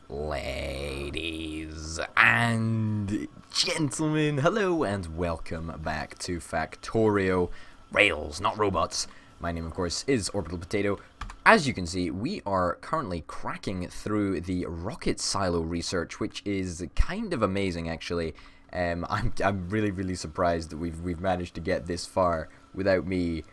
Ladies and gentlemen, hello and welcome back to Factorio. Rails, not robots. My name, of course, is Orbital Potato. As you can see, we are currently cracking through the rocket silo research, which is kind of amazing, actually. I'm really surprised that we've managed to get this far without me,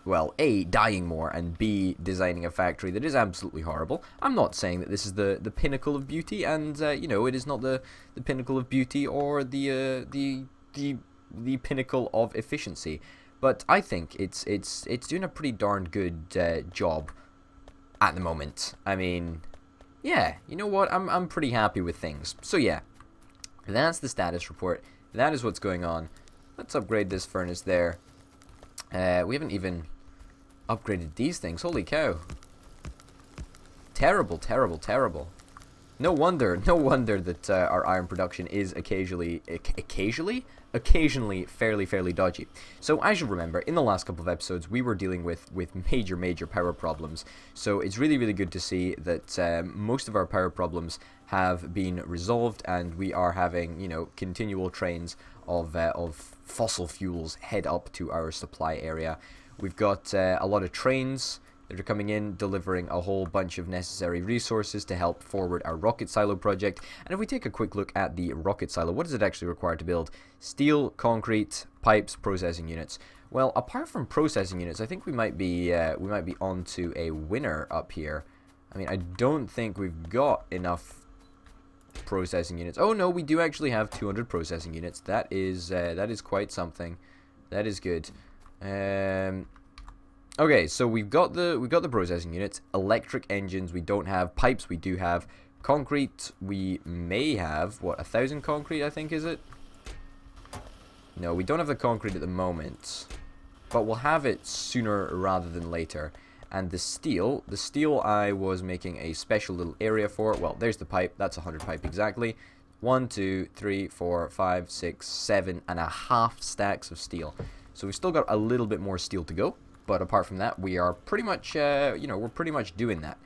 well, A, dying more, and B, designing a factory that is absolutely horrible. I'm not saying that this is the pinnacle of beauty, and, it is not the pinnacle of beauty or the pinnacle of efficiency. But I think it's doing a pretty darn good job at the moment. I mean, yeah, you know what? I'm pretty happy with things. So yeah, that's the status report. That is what's going on. Let's upgrade this furnace there. We haven't even upgraded these things. Holy cow. Terrible. No wonder that our iron production is occasionally fairly dodgy. So as you remember, in the last couple of episodes, we were dealing with major power problems. So it's really good to see that most of our power problems have been resolved, and we are having, continual trains of fossil fuels head up to our supply area. We've got a lot of trains that are coming in, delivering a whole bunch of necessary resources to help forward our rocket silo project. And if we take a quick look at the rocket silo, what does it actually require to build? Steel, concrete, pipes, processing units. Well, apart from processing units, I think we might be onto a winner up here. I mean, I don't think we've got enough processing units. Oh no, we do actually have 200 processing units. That is quite something. That is good. Okay, so we've got the processing units, electric engines we don't have, pipes we do have, concrete we may have, what, 1,000 concrete I think, is it? No, we don't have the concrete at the moment, but we'll have it sooner rather than later. And the steel I was making a special little area for. Well, there's the pipe, that's 100 pipe exactly. 1, 2, 3, 4, 5, 6, 7.5 stacks of steel. So we've still got a little bit more steel to go. But apart from that, we are pretty much, we're pretty much doing that.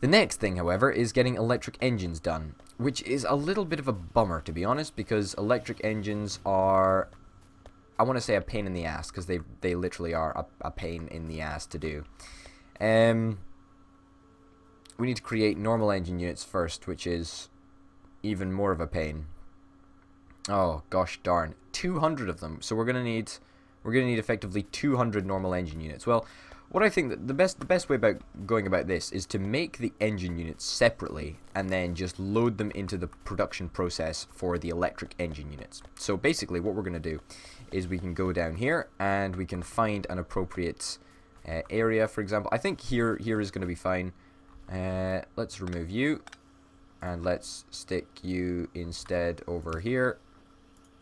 The next thing, however, is getting electric engines done, which is a little bit of a bummer, to be honest, because electric engines are, I want to say, a pain in the ass, because they literally are a pain in the ass to do. We need to create normal engine units first, which is even more of a pain. Oh, gosh darn. 200 of them, so we're going to need effectively 200 normal engine units. Well, what I think that the best way about going about this is to make the engine units separately and then just load them into the production process for the electric engine units. So basically what we're going to do is we can go down here and we can find an appropriate area, for example. I think here is going to be fine. Let's remove you and let's stick you instead over here,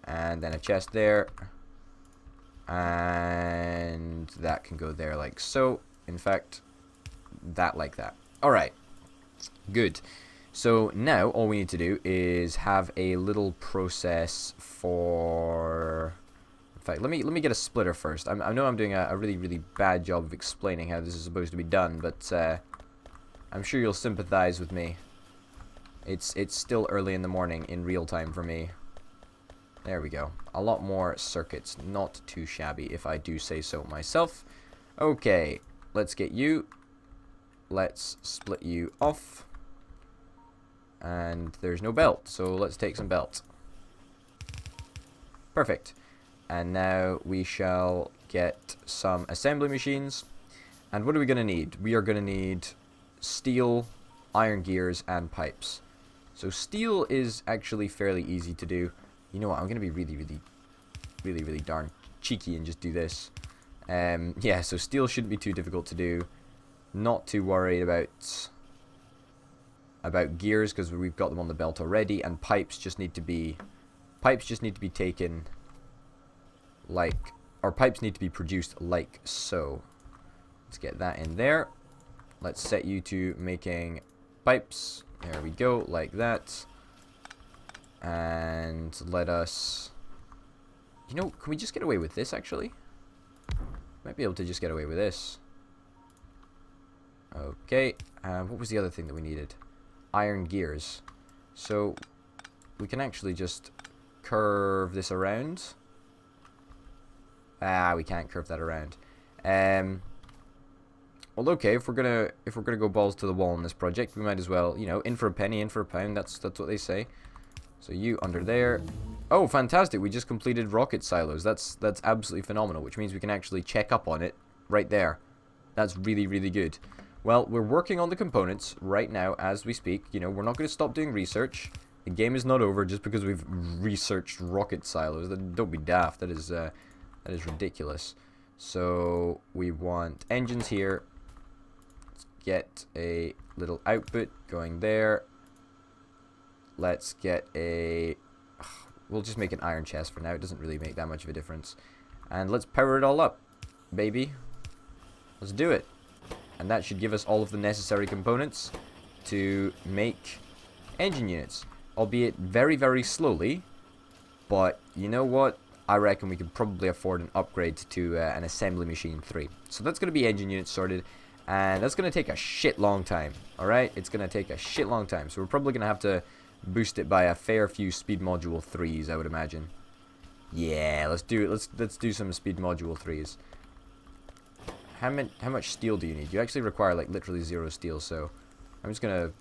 and then a chest there. And that can go there like so. In fact, that like that. Alright, good. So now all we need to do is have a little process for... In fact, let me get a splitter first. I know I'm doing a really bad job of explaining how this is supposed to be done, but I'm sure you'll sympathize with me. It's still early in the morning in real time for me. There we go. A lot more circuits. Not too shabby, if I do say so myself. Okay, let's get you. Let's split you off. And there's no belt, so let's take some belt. Perfect. And now we shall get some assembly machines. And what are we going to need? We are going to need steel, iron gears, and pipes. So steel is actually fairly easy to do. You know what, I'm going to be really darn cheeky and just do this. Yeah, so steel shouldn't be too difficult to do. Not too worried about gears, because we've got them on the belt already, and pipes just need to be taken like, or pipes need to be produced like so. Let's get that in there. Let's set you to making pipes. There we go, like that. And let us... can we just get away with this, actually? Might be able to just get away with this. Okay, what was the other thing that we needed? iron gears. So we can actually just curve this around. Ah, we can't curve that around. Well, okay, if we're gonna go balls to the wall on this project, we might as well, you know, in for a penny, in for a pound. That's what they say. So you under there. Oh, fantastic! We just completed rocket silos. That's absolutely phenomenal. Which means we can actually check up on it right there. That's really, really good. Well, we're working on the components right now as we speak. You know, we're not going to stop doing research. The game is not over just because we've researched rocket silos. Don't be daft. That is ridiculous. So we want engines here. Let's get a little output going there. Let's get a... We'll just make an iron chest for now. It doesn't really make that much of a difference. And let's power it all up, baby. Let's do it. And that should give us all of the necessary components to make engine units. Albeit very, very slowly. But you know what? I reckon we could probably afford an upgrade to an assembly machine 3. So that's going to be engine units sorted. And that's going to take a shit long time. Alright? It's going to take a shit long time. So we're probably going to have to boost it by a fair few speed module 3s, I would imagine. Yeah, let's do it. Let's do some speed module 3s. How much steel do you need? You actually require like literally 0 steel, so I'm just gonna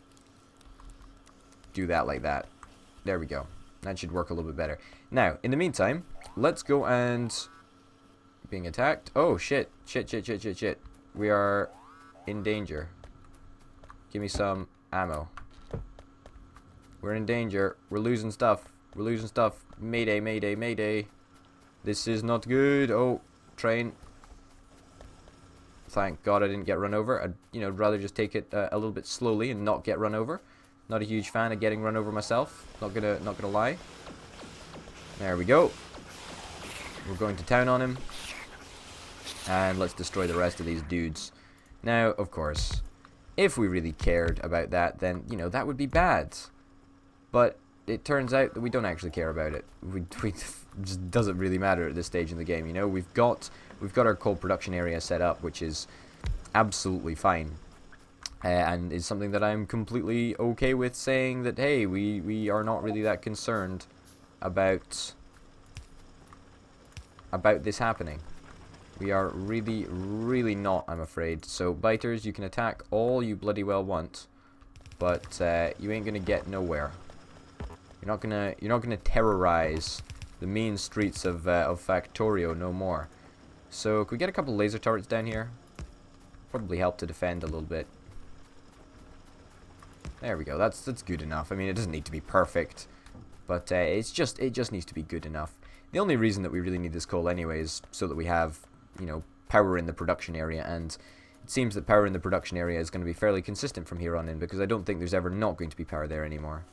do that like that. There we go. That should work a little bit better. Now, in the meantime, let's go and being attacked. Oh shit. Shit. We are in danger. Give me some ammo. We're in danger. We're losing stuff. We're losing stuff. Mayday, mayday, mayday. This is not good. Oh, train. Thank God I didn't get run over. I'd, you know, rather just take it a little bit slowly and not get run over. Not a huge fan of getting run over myself. Not gonna lie. There we go. We're going to town on him. And let's destroy the rest of these dudes. Now, of course, if we really cared about that, then, you know, that would be bad. But it turns out that we don't actually care about it. We just doesn't really matter at this stage in the game, you know. We've got our coal production area set up, which is absolutely fine. And is something that I'm completely okay with saying that, hey, we are not really that concerned about this happening. We are really, really not, I'm afraid. So, biters, you can attack all you bloody well want, but you ain't gonna get nowhere. You're not gonna terrorize the mean streets of Factorio no more. So, could we get a couple laser turrets down here? Probably help to defend a little bit. There we go. That's good enough. I mean, it doesn't need to be perfect, but it just needs to be good enough. The only reason that we really need this coal anyway is so that we have, you know, power in the production area, and it seems that power in the production area is going to be fairly consistent from here on in, because I don't think there's ever not going to be power there anymore.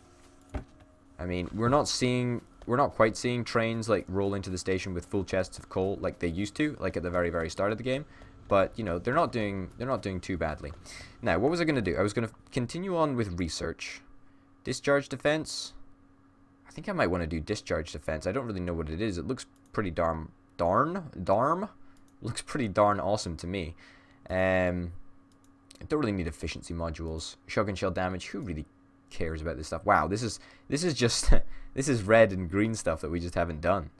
I mean, we're not quite seeing trains like roll into the station with full chests of coal like they used to, like at the very, very start of the game. But, you know, they're not doing too badly. Now, what was I going to do? I was going to continue on with research. Discharge defense? I think I might want to do discharge defense. I don't really know what it is. It looks pretty darn? Looks pretty darn awesome to me. I don't really need efficiency modules. Shotgun shell damage. Who really cares about this stuff? Wow, this is just this is red and green stuff that we just haven't done.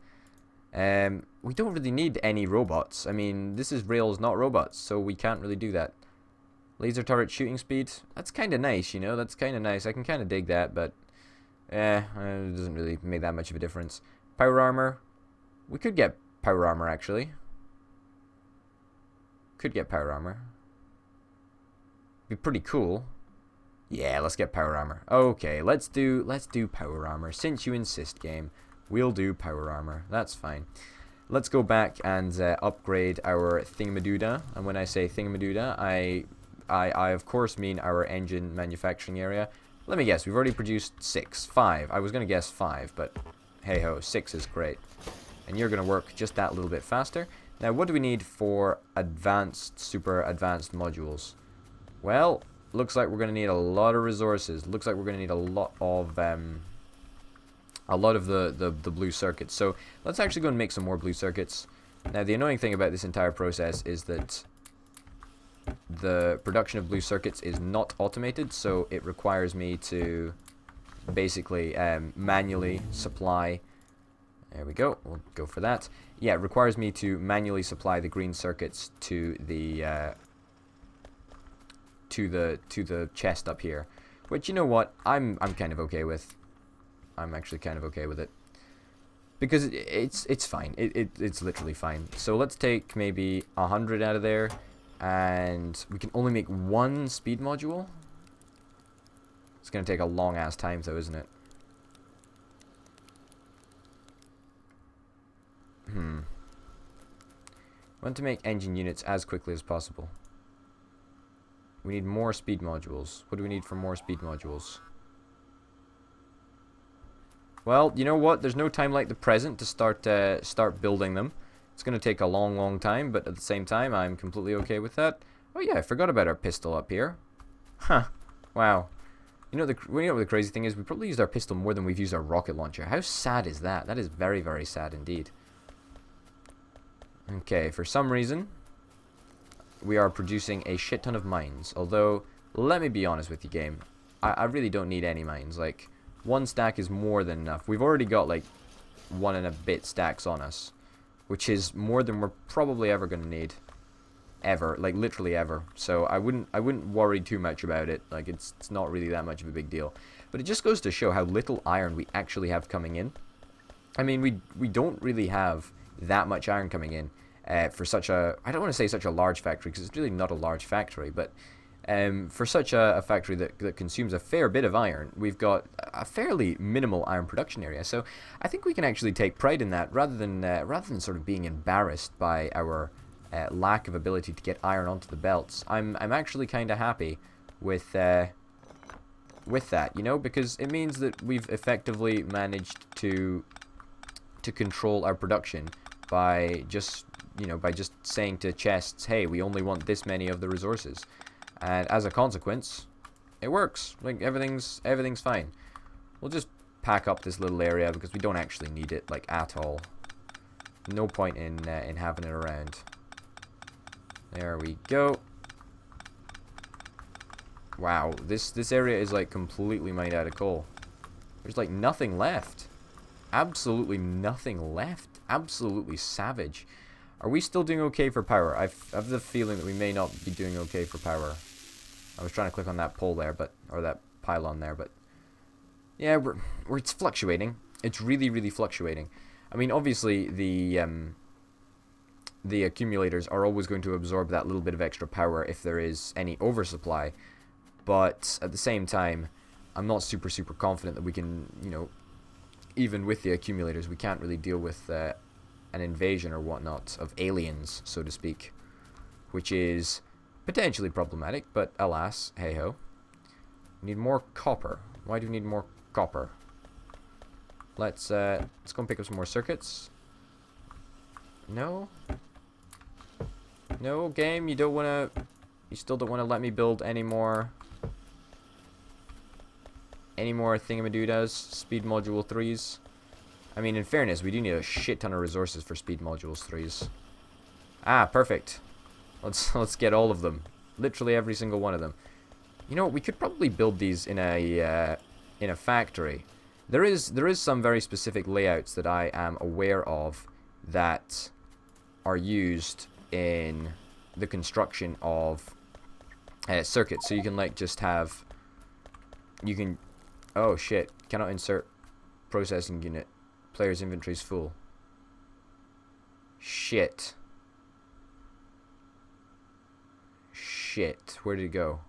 We don't really need any robots. I mean, this is rails, not robots, so we can't really do that. Laser turret shooting speed. That's kind of nice, you know. That's kind of nice. I can kind of dig that, but it doesn't really make that much of a difference. Power armor. We could get power armor, actually. Could get power armor. Be pretty cool. Yeah, let's get power armor. Okay, let's do power armor. Since you insist, game, we'll do power armor. That's fine. Let's go back and upgrade our thingamadoodah. And when I say thingamadoodah, I of course mean our engine manufacturing area. Let me guess, we've already produced 5. I was going to guess 5, but hey ho, 6 is great. And you're going to work just that little bit faster. Now, what do we need for advanced, super advanced modules? Well, looks like we're going to need a lot of resources. Looks like we're going to need a lot of the blue circuits. So let's actually go and make some more blue circuits. Now, the annoying thing about this entire process is that the production of blue circuits is not automated, so it requires me to basically manually supply. There we go. We'll go for that. Yeah, it requires me to manually supply the green circuits to the chest up here, which, you know what, I'm kind of okay with. I'm actually kind of okay with it because it's fine. It's literally fine. So let's take maybe 100 out of there, and we can only make one speed module. It's gonna take a long ass time though, isn't it? I want to make engine units as quickly as possible. We need more speed modules. What do we need for more speed modules? Well, you know what? There's no time like the present to start building them. It's going to take a long time, but at the same time, I'm completely okay with that. Oh yeah, I forgot about our pistol up here. Huh. Wow. You know what the crazy thing is? We probably used our pistol more than we've used our rocket launcher. How sad is that? That is very, very sad indeed. Okay, for some reason, we are producing a shit ton of mines. Although, let me be honest with you, game. I really don't need any mines. Like, one stack is more than enough. We've already got, like, 1 and a bit stacks on us, which is more than we're probably ever going to need. Ever. Like, literally ever. So, I wouldn't worry too much about it. Like, it's not really that much of a big deal. But it just goes to show how little iron we actually have coming in. I mean, we don't really have that much iron coming in for such a, I don't want to say such a large factory, because it's really not a large factory, but for such a factory that consumes a fair bit of iron, we've got a fairly minimal iron production area. So I think we can actually take pride in that, rather than sort of being embarrassed by our lack of ability to get iron onto the belts. I'm actually kind of happy with that, you know, because it means that we've effectively managed to control our production by just saying to chests, hey, we only want this many of the resources, and as a consequence, it works. Like, everything's fine. We'll just pack up this little area because we don't actually need it, like, at all. No point in having it around. There we go. Wow, this area is like completely mined out of coal. There's like nothing left. Absolutely nothing left. Absolutely savage. Are we still doing okay for power? I have the feeling that we may not be doing okay for power. I was trying to click on that pole there, or that pylon there, but yeah, it's fluctuating. It's really fluctuating. I mean, obviously the accumulators are always going to absorb that little bit of extra power if there is any oversupply, but at the same time, I'm not super confident that we can, you know, even with the accumulators, we can't really deal with an invasion or whatnot of aliens, so to speak, which is potentially problematic, but alas, hey-ho. We need more copper. Why do we need more copper? Let's go and pick up some more circuits. No? No, game, you still don't want to let me build any more thingamadoodas, speed module 3s. I mean, in fairness, we do need a shit ton of resources for speed modules 3s. Ah, perfect. Let's get all of them. Literally every single one of them. You know, we could probably build these in a factory. There is some very specific layouts that I am aware of that are used in the construction of circuits. So you can like just have, oh shit, cannot insert processing unit. Player's inventory is full. Shit. Shit. Where did it go?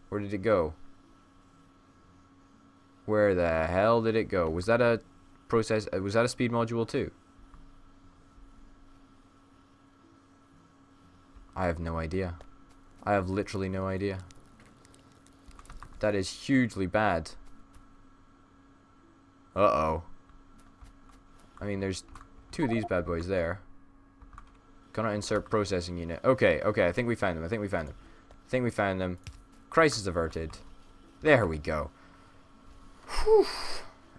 Where did it go? Where the hell did it go? Was that a process? Was that a speed module too? I have no idea. I have literally no idea. That is hugely bad. Uh-oh. I mean, there's 2 of these bad boys there. Cannot insert processing unit. Okay, I think we found them. I think we found them. Crisis averted. There we go. Whew.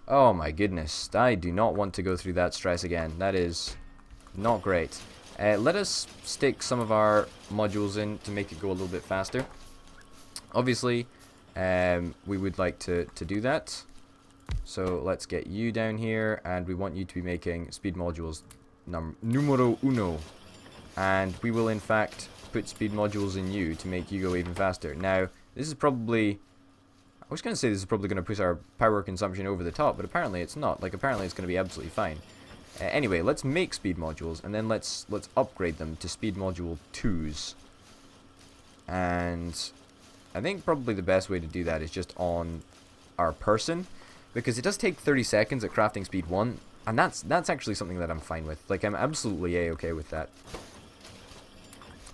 Oh my goodness. I do not want to go through that stress again. That is not great. Let us stick some of our modules in to make it go a little bit faster. Obviously, we would like to do that. So let's get you down here, and we want you to be making speed modules numero uno. And we will in fact put speed modules in you to make you go even faster. Now, this is probably... I was going to say this is probably going to push our power consumption over the top, but apparently it's not. Like, apparently it's going to be absolutely fine. Anyway, let's make speed modules, and then let's upgrade them to speed module 2s. And I think probably the best way to do that is just on our person, because it does take 30 seconds at crafting speed 1, and that's actually something that I'm fine with. Like, I'm absolutely a-okay with that.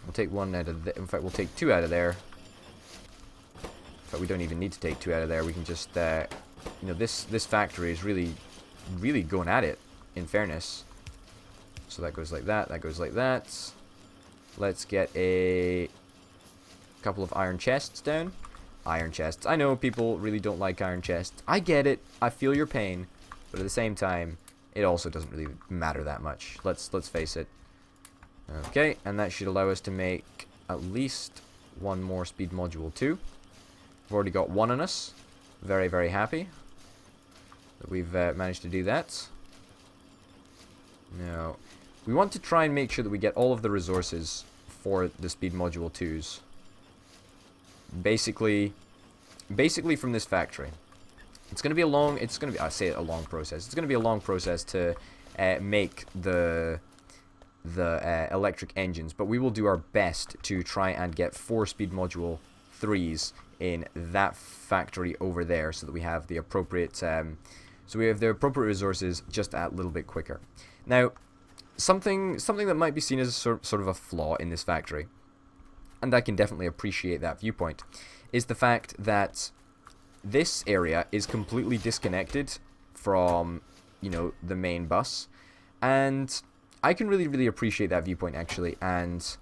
We'll take one out of in fact, we'll take 2 out of there. In fact, we don't even need to take 2 out of there. We can just, you know, this factory is really going at it, in fairness. So that goes like that, that goes like that. Let's get a couple of iron chests down. Iron chests. I know people really don't like iron chests. I get it. I feel your pain. But at the same time, it also doesn't really matter that much. Let's face it. Okay, and that should allow us to make at least one more speed module 2. We've already got one on us. Very, very happy that we've managed to do that. Now, we want to try and make sure that we get all of the resources for the speed module 2s. Basically from this factory. It's going to be a long, I say a long process. It's going to be a long process to make the electric engines, but we will do our best to try and get 4 speed module 3s in that factory over there, so that we have the appropriate resources just a little bit quicker. Now, something that might be seen as sort of a flaw in this factory, and I can definitely appreciate that viewpoint, is the fact that this area is completely disconnected from, you know, the main bus, and I can really appreciate that viewpoint, actually, and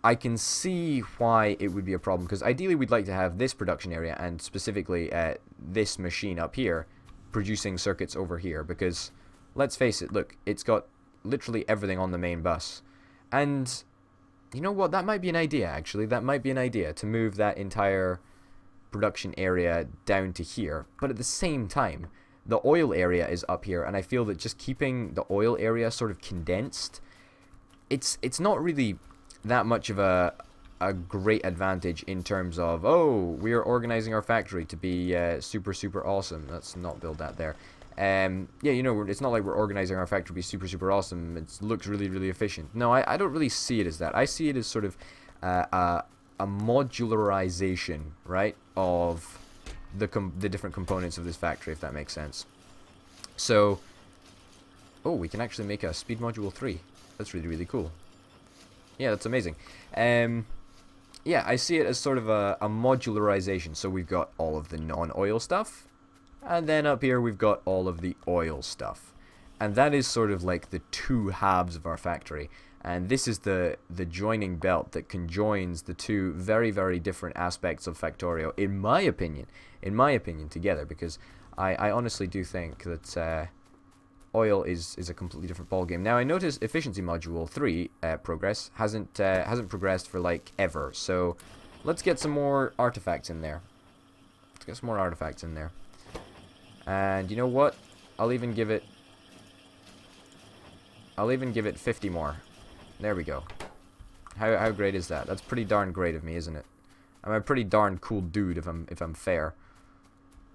I can see why it would be a problem, because ideally we'd like to have this production area, and specifically this machine up here, producing circuits over here, because, let's face it, look, it's got literally everything on the main bus, and you know what, that might be an idea, actually. That might be an idea, to move that entire production area down to here, but at the same time, the oil area is up here, and I feel that just keeping the oil area sort of condensed, it's not really that much of a great advantage in terms of, oh, we are organizing our factory to be super awesome. Let's not build that there. Yeah, you know, it's not like we're organizing our factory to be super awesome. It looks really efficient. No, I don't really see it as that. I see it as sort of a modularization, right, of the different components of this factory, if that makes sense. So, oh, we can actually make a speed module 3. That's really cool. Yeah, that's amazing. Yeah, I see it as sort of a modularization. So we've got all of the non-oil stuff, and then up here we've got all of the oil stuff. And that is sort of like the 2 halves of our factory. And this is the joining belt that conjoins the 2 very different aspects of Factorio, in my opinion, together, because I honestly do think that oil is a completely different ballgame. Now, I notice efficiency module 3 progress hasn't progressed for like ever, so let's get some more artifacts in there. And you know what? I'll even give it 50 more. There we go. How great is that? That's pretty darn great of me, isn't it? I'm a pretty darn cool dude if I'm fair.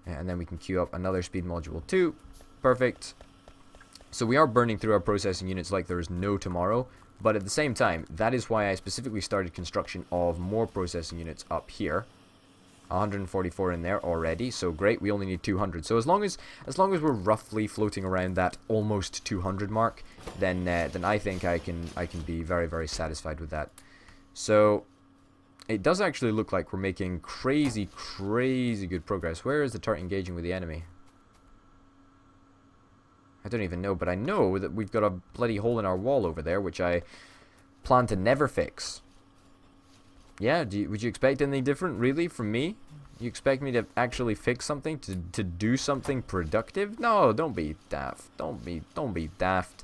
And then we can queue up another speed module 2. Perfect. So we are burning through our processing units like there is no tomorrow, but at the same time, that is why I specifically started construction of more processing units up here. 144 in there already, so great. We only need 200. So as long as we're roughly floating around that almost 200 mark, then I think I can be very satisfied with that. So it does actually look like we're making crazy good progress. Where is the turret engaging with the enemy? I don't even know, but I know that we've got a bloody hole in our wall over there, which I plan to never fix. Yeah, would you expect anything different, really, from me? You expect me to actually fix something, to do something productive? No, don't be daft. Don't be daft.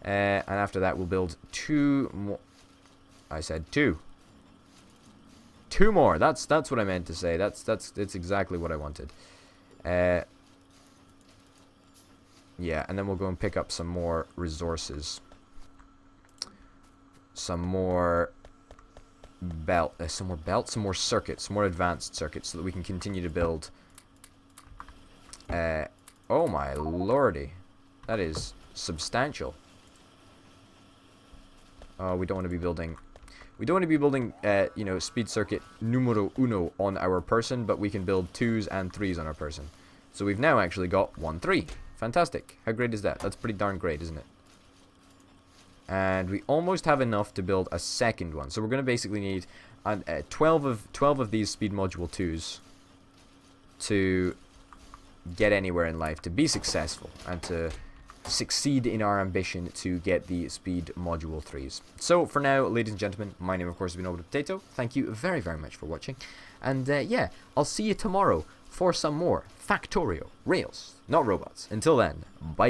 And after that, we'll build 2 more. I said 2. 2 more. That's what I meant to say. That's exactly what I wanted. Yeah, and then we'll go and pick up some more resources. Some more belts, some more circuits, some more advanced circuits, so that we can continue to build. Oh my lordy, that is substantial. We don't want to be building. We don't want to be building, you know, speed circuit numero uno on our person, but we can build 2s and 3s on our person. So we've now actually got 1, 3. Fantastic. How great is that? That's pretty darn great, isn't it? And we almost have enough to build a second one. So we're going to basically need 12 of these speed module 2s to get anywhere in life, to be successful, and to succeed in our ambition to get the speed module 3s. So for now, ladies and gentlemen, my name of course has been Old Potato. Thank you very, very much for watching. And yeah, I'll see you tomorrow for some more Factorio Rails, not robots. Until then, bye.